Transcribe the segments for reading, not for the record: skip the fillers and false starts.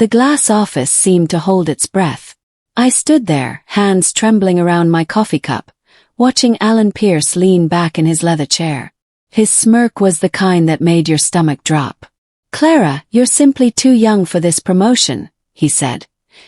The glass office seemed to hold its breath. I stood there, hands trembling around my coffee cup, watching Alan Pierce lean back in his leather chair. His smirk was the kind that made your stomach drop. "Clara, you're simply too young for this promotion," he said,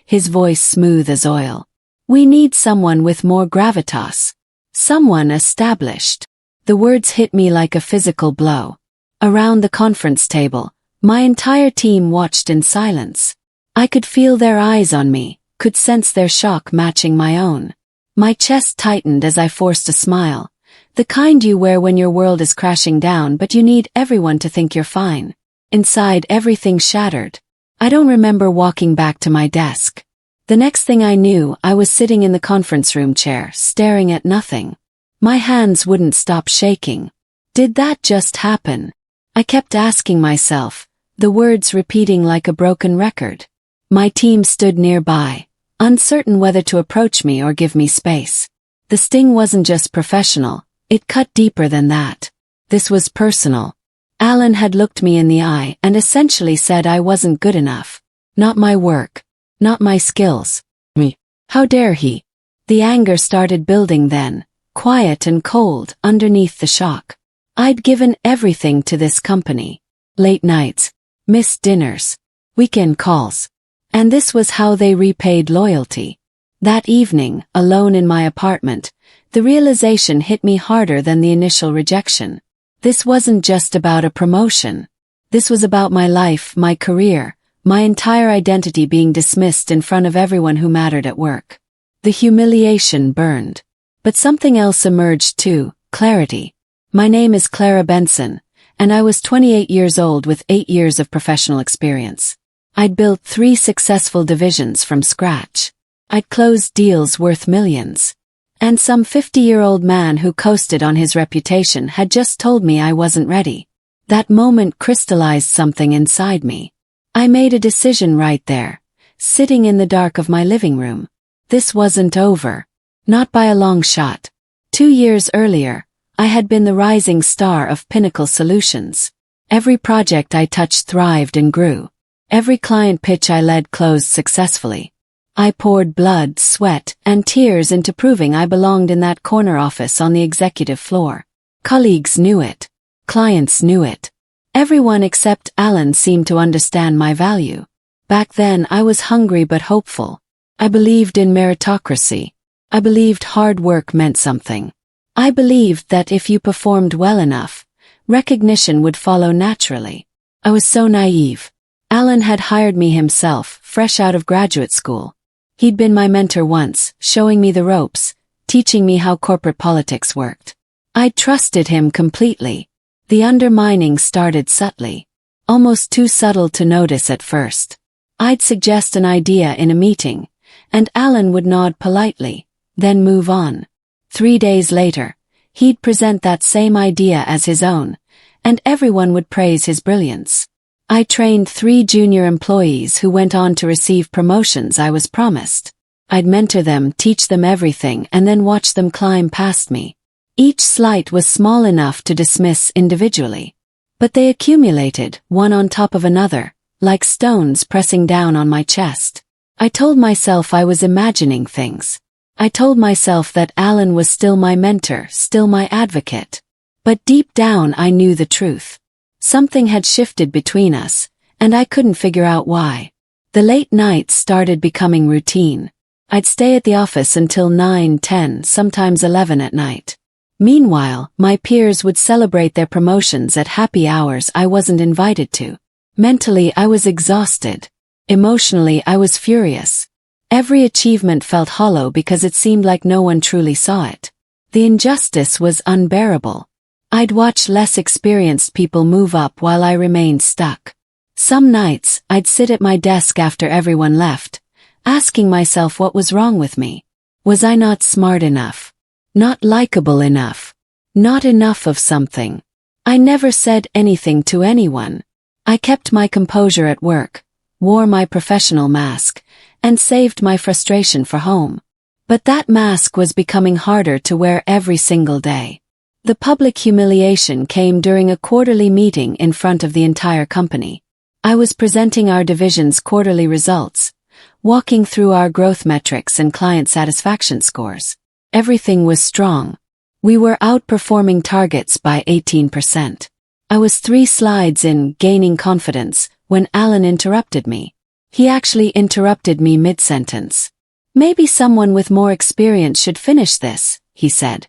his voice smooth as oil. "We need someone with more gravitas. Someone established." The words hit me like a physical blow. Around the conference table, my entire team watched in silence. I could feel their eyes on me, could sense their shock matching my own. My chest tightened as I forced a smile, the kind you wear when your world is crashing down but you need everyone to think you're fine. Inside, everything shattered. I don't remember walking back to my desk. The next thing I knew, I was sitting in the conference room chair, staring at nothing. My hands wouldn't stop shaking. Did that just happen? I kept asking myself, the words repeating like a broken record. My team stood nearby, uncertain whether to approach me or give me space. The sting wasn't just professional, it cut deeper than that. This was personal. Alan had looked me in the eye and essentially said I wasn't good enough. Not my work. Not my skills. Me. How dare he? The anger started building then, quiet and cold underneath the shock. I'd given everything to this company. Late nights, missed dinners, weekend calls. And this was how they repaid loyalty. That evening, alone in my apartment, the realization hit me harder than the initial rejection. This wasn't just about a promotion. This was about my life, my career, my entire identity being dismissed in front of everyone who mattered at work. The humiliation burned. But something else emerged too, clarity. My name is Clara Benson, and I was 28 years old with 8 years of professional experience. I'd built 3 successful divisions from scratch. I'd closed deals worth millions. And some 50-year-old man who coasted on his reputation had just told me I wasn't ready. That moment crystallized something inside me. I made a decision right there, sitting in the dark of my living room. This wasn't over. Not by a long shot. 2 years earlier, I had been the rising star of Pinnacle Solutions. Every project I touched thrived and grew. Every client pitch I led closed successfully. I poured blood, sweat, and tears into proving I belonged in that corner office on the executive floor. Colleagues knew it. Clients knew it. Everyone except Alan seemed to understand my value. Back then I was hungry but hopeful. I believed in meritocracy. I believed hard work meant something. I believed that if you performed well enough, recognition would follow naturally. I was so naive. Alan had hired me himself, fresh out of graduate school. He'd been my mentor once, showing me the ropes, teaching me how corporate politics worked. I trusted him completely. The undermining started subtly, almost too subtle to notice at first. I'd suggest an idea in a meeting, and Alan would nod politely, then move on. 3 days later, he'd present that same idea as his own, and everyone would praise his brilliance. I trained 3 junior employees who went on to receive promotions I was promised. I'd mentor them, teach them everything, and then watch them climb past me. Each slight was small enough to dismiss individually. But they accumulated, one on top of another, like stones pressing down on my chest. I told myself I was imagining things. I told myself that Alan was still my mentor, still my advocate. But deep down I knew the truth. Something had shifted between us, and I couldn't figure out why. The late nights started becoming routine. I'd stay at the office until 9, 10, sometimes 11 at night. Meanwhile, my peers would celebrate their promotions at happy hours I wasn't invited to. Mentally, I was exhausted. Emotionally, I was furious. Every achievement felt hollow because it seemed like no one truly saw it. The injustice was unbearable. I'd watch less experienced people move up while I remained stuck. Some nights, I'd sit at my desk after everyone left, asking myself what was wrong with me. Was I not smart enough? Not likable enough? Not enough of something? I never said anything to anyone. I kept my composure at work, wore my professional mask, and saved my frustration for home. But that mask was becoming harder to wear every single day. The public humiliation came during a quarterly meeting in front of the entire company. I was presenting our division's quarterly results, walking through our growth metrics and client satisfaction scores. Everything was strong. We were outperforming targets by 18%. I was 3 slides in, gaining confidence, when Alan interrupted me. He actually interrupted me mid-sentence. "Maybe someone with more experience should finish this," he said,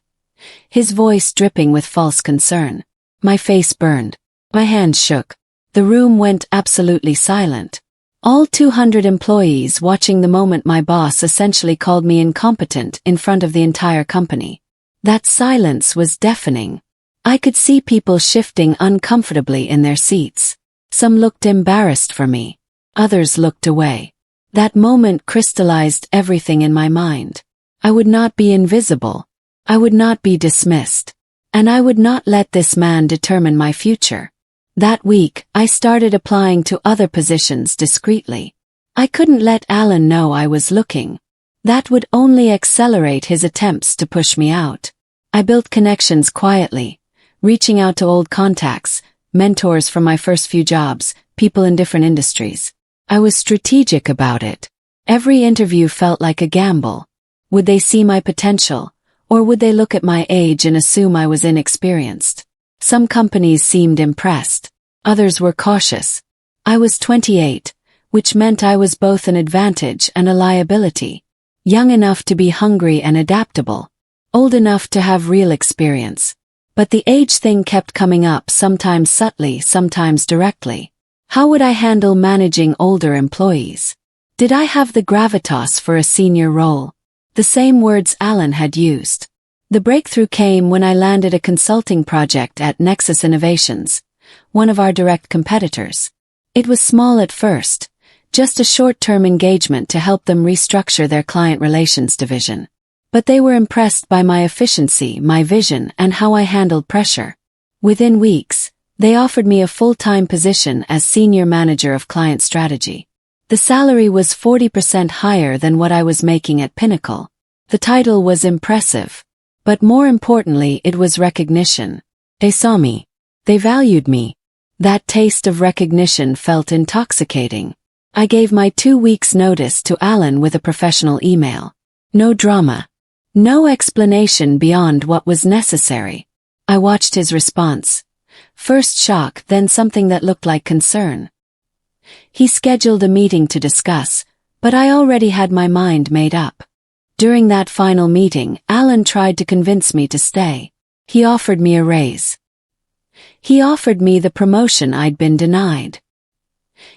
his voice dripping with false concern. My face burned. My hands shook. The room went absolutely silent. All 200 employees watching the moment my boss essentially called me incompetent in front of the entire company. That silence was deafening. I could see people shifting uncomfortably in their seats. Some looked embarrassed for me. Others looked away. That moment crystallized everything in my mind. I would not be invisible. I would not be dismissed. And I would not let this man determine my future. That week, I started applying to other positions discreetly. I couldn't let Alan know I was looking. That would only accelerate his attempts to push me out. I built connections quietly, reaching out to old contacts, mentors from my first few jobs, people in different industries. I was strategic about it. Every interview felt like a gamble. Would they see my potential, or would they look at my age and assume I was inexperienced? Some companies seemed impressed. Others were cautious. I was 28, which meant I was both an advantage and a liability. Young enough to be hungry and adaptable. Old enough to have real experience. But the age thing kept coming up, sometimes subtly, sometimes directly. How would I handle managing older employees? Did I have the gravitas for a senior role? The same words Alan had used. The breakthrough came when I landed a consulting project at Nexus Innovations, one of our direct competitors. It was small at first, just a short-term engagement to help them restructure their client relations division. But they were impressed by my efficiency, my vision, and how I handled pressure. Within weeks, they offered me a full-time position as Senior Manager of Client Strategy. The salary was 40% higher than what I was making at Pinnacle. The title was impressive. But more importantly, it was recognition. They saw me. They valued me. That taste of recognition felt intoxicating. I gave my 2 weeks' notice to Alan with a professional email. No drama. No explanation beyond what was necessary. I watched his response. First shock, then something that looked like concern. He scheduled a meeting to discuss, but I already had my mind made up. During that final meeting, Alan tried to convince me to stay. He offered me a raise. He offered me the promotion I'd been denied.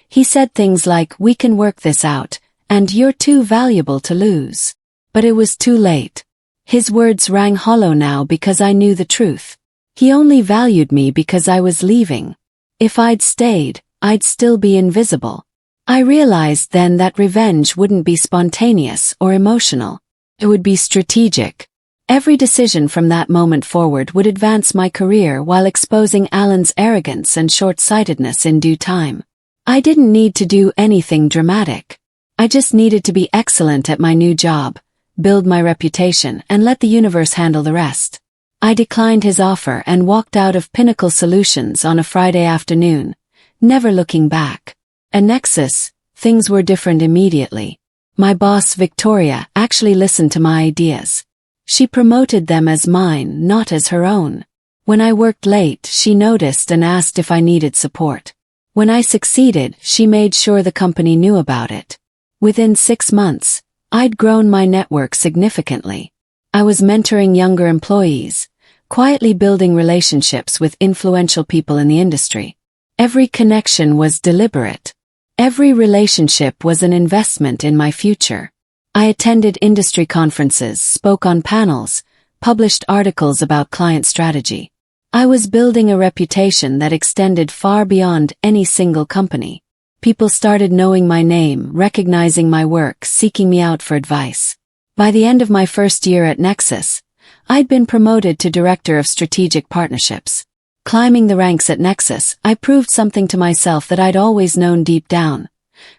He said things like, "We can work this out, and you're too valuable to lose." But it was too late. His words rang hollow now because I knew the truth. He only valued me because I was leaving. If I'd stayed, I'd still be invisible. I realized then that revenge wouldn't be spontaneous or emotional. It would be strategic. Every decision from that moment forward would advance my career while exposing Alan's arrogance and short-sightedness in due time. I didn't need to do anything dramatic. I just needed to be excellent at my new job, build my reputation, and let the universe handle the rest. I declined his offer and walked out of Pinnacle Solutions on a Friday afternoon, never looking back. At Nexus, things were different immediately. My boss, Victoria, actually listened to my ideas. She promoted them as mine, not as her own. When I worked late, she noticed and asked if I needed support. When I succeeded, she made sure the company knew about it. Within 6 months, I'd grown my network significantly. I was mentoring younger employees, quietly building relationships with influential people in the industry. Every connection was deliberate. Every relationship was an investment in my future. I attended industry conferences, spoke on panels, published articles about client strategy. I was building a reputation that extended far beyond any single company. People started knowing my name, recognizing my work, seeking me out for advice. By the end of my first year at Nexus, I'd been promoted to Director of Strategic Partnerships. Climbing the ranks at Nexus, I proved something to myself that I'd always known deep down.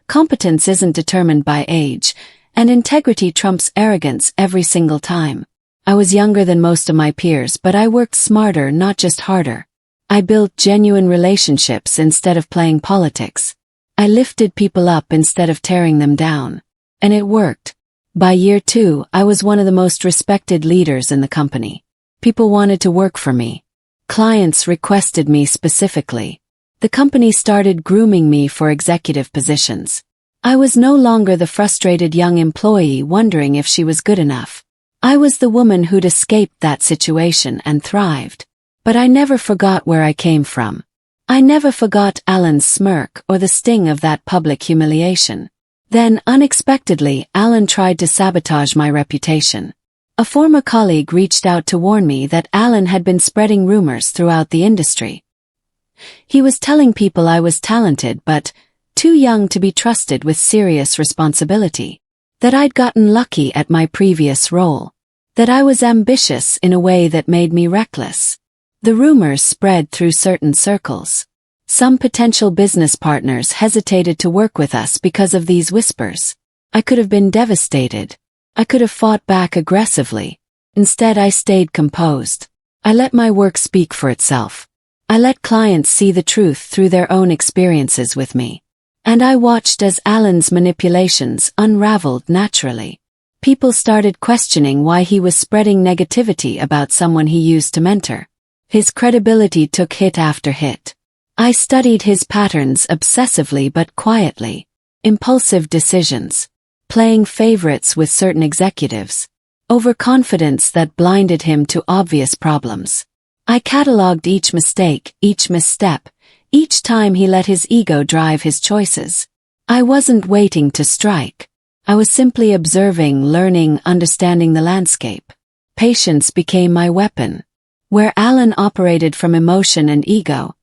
Competence isn't determined by age, and integrity trumps arrogance every single time. I was younger than most of my peers, but I worked smarter, not just harder. I built genuine relationships instead of playing politics. I lifted people up instead of tearing them down. And it worked. By year 2, I was one of the most respected leaders in the company. People wanted to work for me. Clients requested me specifically. The company started grooming me for executive positions. I was no longer the frustrated young employee wondering if she was good enough. I was the woman who'd escaped that situation and thrived. But I never forgot where I came from. I never forgot Alan's smirk or the sting of that public humiliation. Then, unexpectedly, Alan tried to sabotage my reputation. A former colleague reached out to warn me that Alan had been spreading rumors throughout the industry. He was telling people I was talented but too young to be trusted with serious responsibility. That I'd gotten lucky at my previous role. That I was ambitious in a way that made me reckless. The rumors spread through certain circles. Some potential business partners hesitated to work with us because of these whispers. I could have been devastated. I could have fought back aggressively. Instead, I stayed composed. I let my work speak for itself. I let clients see the truth through their own experiences with me. And I watched as Alan's manipulations unraveled naturally. People started questioning why he was spreading negativity about someone he used to mentor. His credibility took hit after hit. I studied his patterns obsessively but quietly. Impulsive decisions. Playing favorites with certain executives. Overconfidence that blinded him to obvious problems. I catalogued each mistake, each misstep, each time he let his ego drive his choices. I wasn't waiting to strike. I was simply observing, learning, understanding the landscape. Patience became my weapon. Where Alan operated from emotion and ego,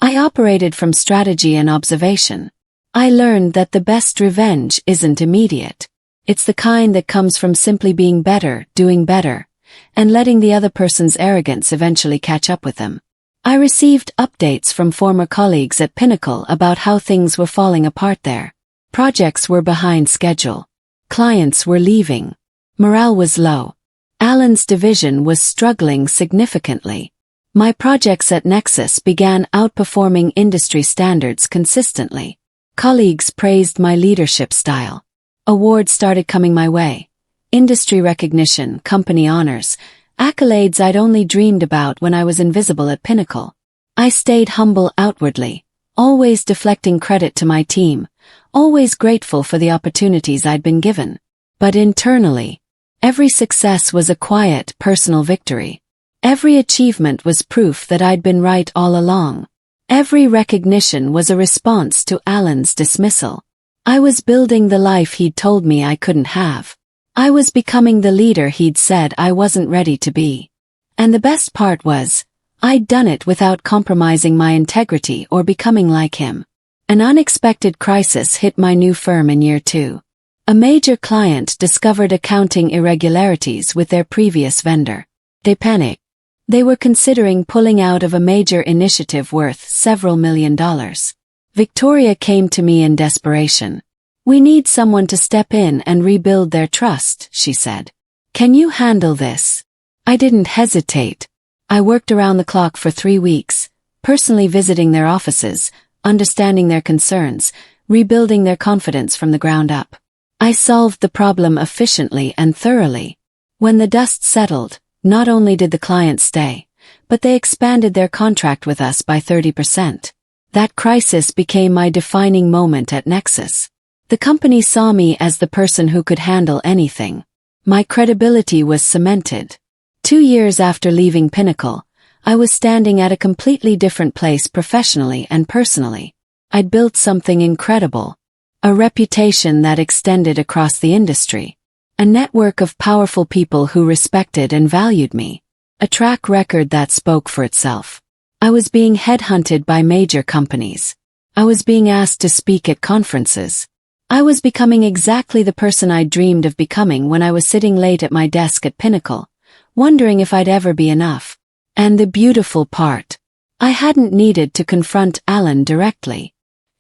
I operated from strategy and observation. I learned that the best revenge isn't immediate. It's the kind that comes from simply being better, doing better, and letting the other person's arrogance eventually catch up with them. I received updates from former colleagues at Pinnacle about how things were falling apart there. Projects were behind schedule. Clients were leaving. Morale was low. Alan's division was struggling significantly. My projects at Nexus began outperforming industry standards consistently. Colleagues praised my leadership style. Awards started coming my way. Industry recognition, company honors, accolades I'd only dreamed about when I was invisible at Pinnacle. I stayed humble outwardly, always deflecting credit to my team, always grateful for the opportunities I'd been given. But internally, every success was a quiet, personal victory. Every achievement was proof that I'd been right all along. Every recognition was a response to Alan's dismissal. I was building the life he'd told me I couldn't have. I was becoming the leader he'd said I wasn't ready to be. And the best part was, I'd done it without compromising my integrity or becoming like him. An unexpected crisis hit my new firm in year 2. A major client discovered accounting irregularities with their previous vendor. They panicked. They were considering pulling out of a major initiative worth several $1 million. Victoria came to me in desperation. "We need someone to step in and rebuild their trust," she said. "Can you handle this?" I didn't hesitate. I worked around the clock for 3 weeks, personally visiting their offices, understanding their concerns, rebuilding their confidence from the ground up. I solved the problem efficiently and thoroughly. When the dust settled, not only did the client stay, but they expanded their contract with us by 30%. That crisis became my defining moment at Nexus. The company saw me as the person who could handle anything. My credibility was cemented. 2 years after leaving Pinnacle, I was standing at a completely different place professionally and personally. I'd built something incredible. A reputation that extended across the industry. A network of powerful people who respected and valued me. A track record that spoke for itself. I was being headhunted by major companies. I was being asked to speak at conferences. I was becoming exactly the person I dreamed of becoming when I was sitting late at my desk at Pinnacle, wondering if I'd ever be enough. And the beautiful part, I hadn't needed to confront Alan directly.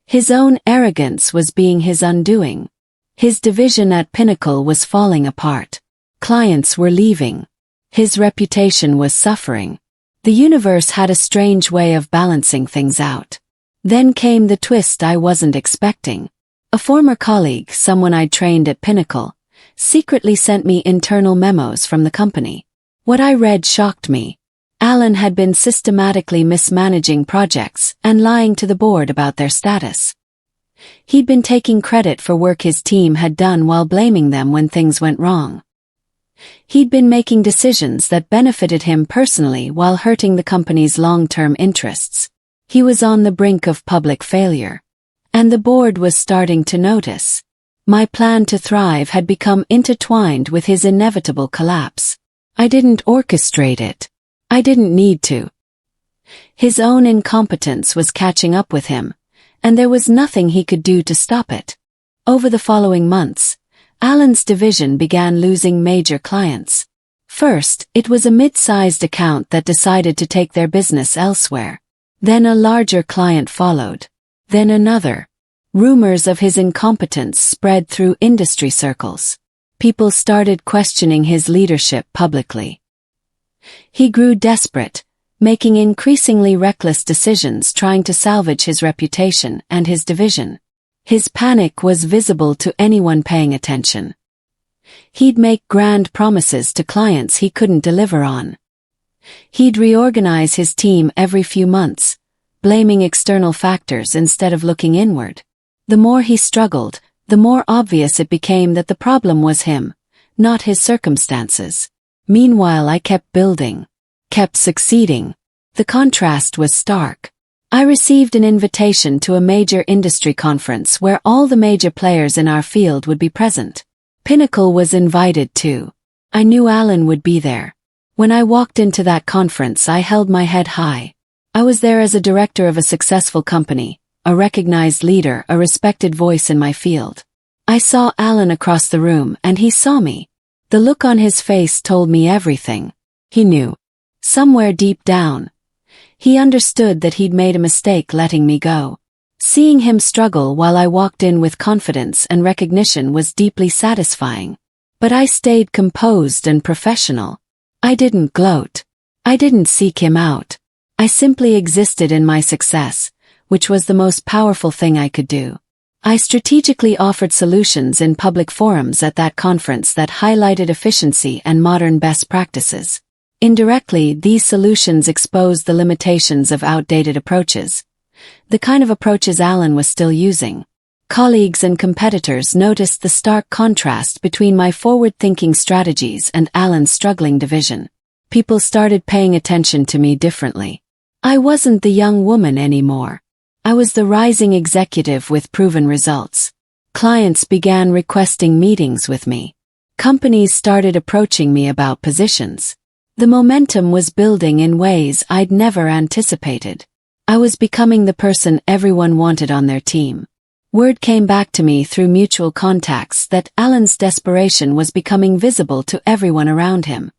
His own arrogance was being his undoing. His division at Pinnacle was falling apart. Clients were leaving. His reputation was suffering. The universe had a strange way of balancing things out. Then came the twist I wasn't expecting. A former colleague, someone I'd trained at Pinnacle, secretly sent me internal memos from the company. What I read shocked me. Alan had been systematically mismanaging projects and lying to the board about their status. He'd been taking credit for work his team had done while blaming them when things went wrong. He'd been making decisions that benefited him personally while hurting the company's long-term interests. He was on the brink of public failure. And the board was starting to notice. My plan to thrive had become intertwined with his inevitable collapse. I didn't orchestrate it. I didn't need to. His own incompetence was catching up with him, and there was nothing he could do to stop it. Over the following months, Alan's division began losing major clients. First, it was a mid-sized account that decided to take their business elsewhere. Then a larger client followed. Then another. Rumors of his incompetence spread through industry circles. People started questioning his leadership publicly. He grew desperate, making increasingly reckless decisions trying to salvage his reputation and his division. His panic was visible to anyone paying attention. He'd make grand promises to clients he couldn't deliver on. He'd reorganize his team every few months, blaming external factors instead of looking inward. The more he struggled, the more obvious it became that the problem was him, not his circumstances. Meanwhile, I kept building, kept succeeding. The contrast was stark. I received an invitation to a major industry conference where all the major players in our field would be present. Pinnacle was invited too. I knew Alan would be there. When I walked into that conference, I held my head high. I was there as a director of a successful company, a recognized leader, a respected voice in my field. I saw Alan across the room and he saw me. The look on his face told me everything. He knew. Somewhere deep down, he understood that he'd made a mistake letting me go. Seeing him struggle while I walked in with confidence and recognition was deeply satisfying. But I stayed composed and professional. I didn't gloat. I didn't seek him out. I simply existed in my success, which was the most powerful thing I could do. I strategically offered solutions in public forums at that conference that highlighted efficiency and modern best practices. Indirectly, these solutions exposed the limitations of outdated approaches, the kind of approaches Alan was still using. Colleagues and competitors noticed the stark contrast between my forward-thinking strategies and Alan's struggling division. People started paying attention to me differently. I wasn't the young woman anymore. I was the rising executive with proven results. Clients began requesting meetings with me. Companies started approaching me about positions. The momentum was building in ways I'd never anticipated. I was becoming the person everyone wanted on their team. Word came back to me through mutual contacts that Alan's desperation was becoming visible to everyone around him.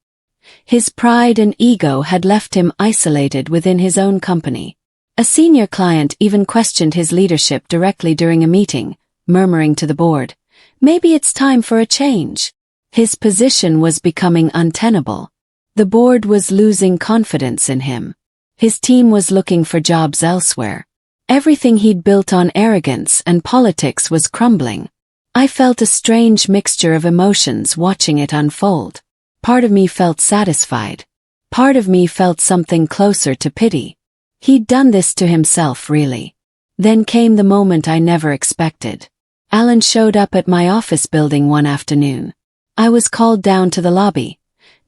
His pride and ego had left him isolated within his own company. A senior client even questioned his leadership directly during a meeting, murmuring to the board, "Maybe it's time for a change." His position was becoming untenable. The board was losing confidence in him. His team was looking for jobs elsewhere. Everything he'd built on arrogance and politics was crumbling. I felt a strange mixture of emotions watching it unfold. Part of me felt satisfied. Part of me felt something closer to pity. He'd done this to himself, really. Then came the moment I never expected. Alan showed up at my office building one afternoon. I was called down to the lobby,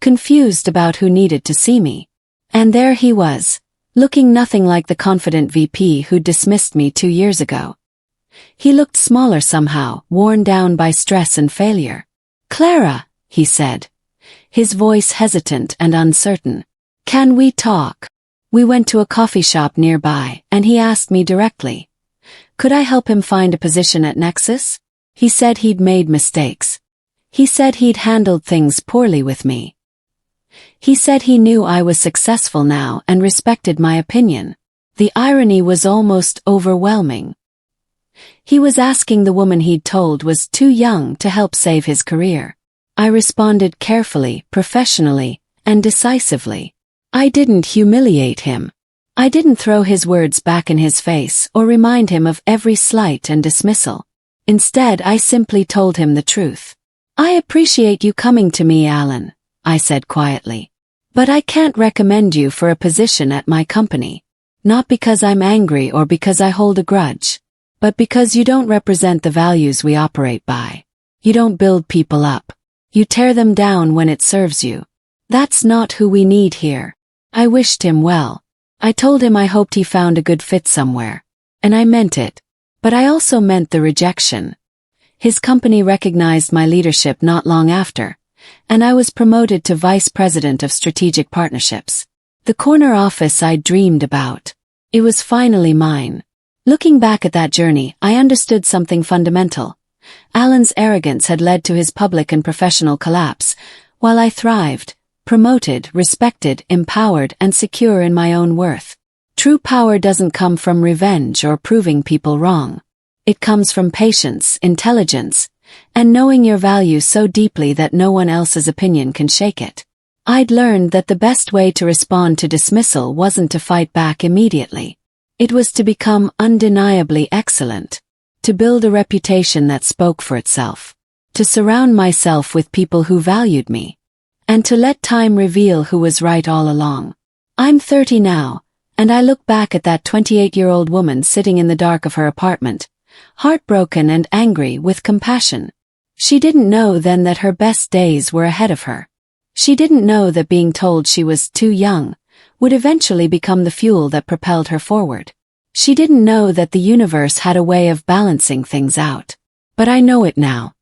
confused about who needed to see me. And there he was, looking nothing like the confident VP who dismissed me 2 years ago. He looked smaller somehow, worn down by stress and failure. "Clara," he said, his voice hesitant and uncertain. "Can we talk?" We went to a coffee shop nearby, and he asked me directly, could I help him find a position at Nexus? He said he'd made mistakes. He said he'd handled things poorly with me. He said he knew I was successful now and respected my opinion. The irony was almost overwhelming. He was asking the woman he'd told was too young to help save his career. I responded carefully, professionally, and decisively. I didn't humiliate him. I didn't throw his words back in his face or remind him of every slight and dismissal. Instead, I simply told him the truth. I appreciate you coming to me, Alan, I said quietly. But I can't recommend you for a position at my company. Not because I'm angry or because I hold a grudge, but because you don't represent the values we operate by. You don't build people up. You tear them down when it serves you. That's not who we need here. I wished him well. I told him I hoped he found a good fit somewhere. And I meant it. But I also meant the rejection. His company recognized my leadership not long after, and I was promoted to Vice President of Strategic Partnerships. The corner office I'd dreamed about. It was finally mine. Looking back at that journey, I understood something fundamental. Alan's arrogance had led to his public and professional collapse, while I thrived, promoted, respected, empowered, and secure in my own worth. True power doesn't come from revenge or proving people wrong. It comes from patience, intelligence, and knowing your value so deeply that no one else's opinion can shake it. I'd learned that the best way to respond to dismissal wasn't to fight back immediately. It was to become undeniably excellent, to build a reputation that spoke for itself, to surround myself with people who valued me, and to let time reveal who was right all along. I'm 30 now, and I look back at that 28-year-old woman sitting in the dark of her apartment, heartbroken and angry with compassion. She didn't know then that her best days were ahead of her. She didn't know that being told she was too young would eventually become the fuel that propelled her forward. She didn't know that the universe had a way of balancing things out. But I know it now.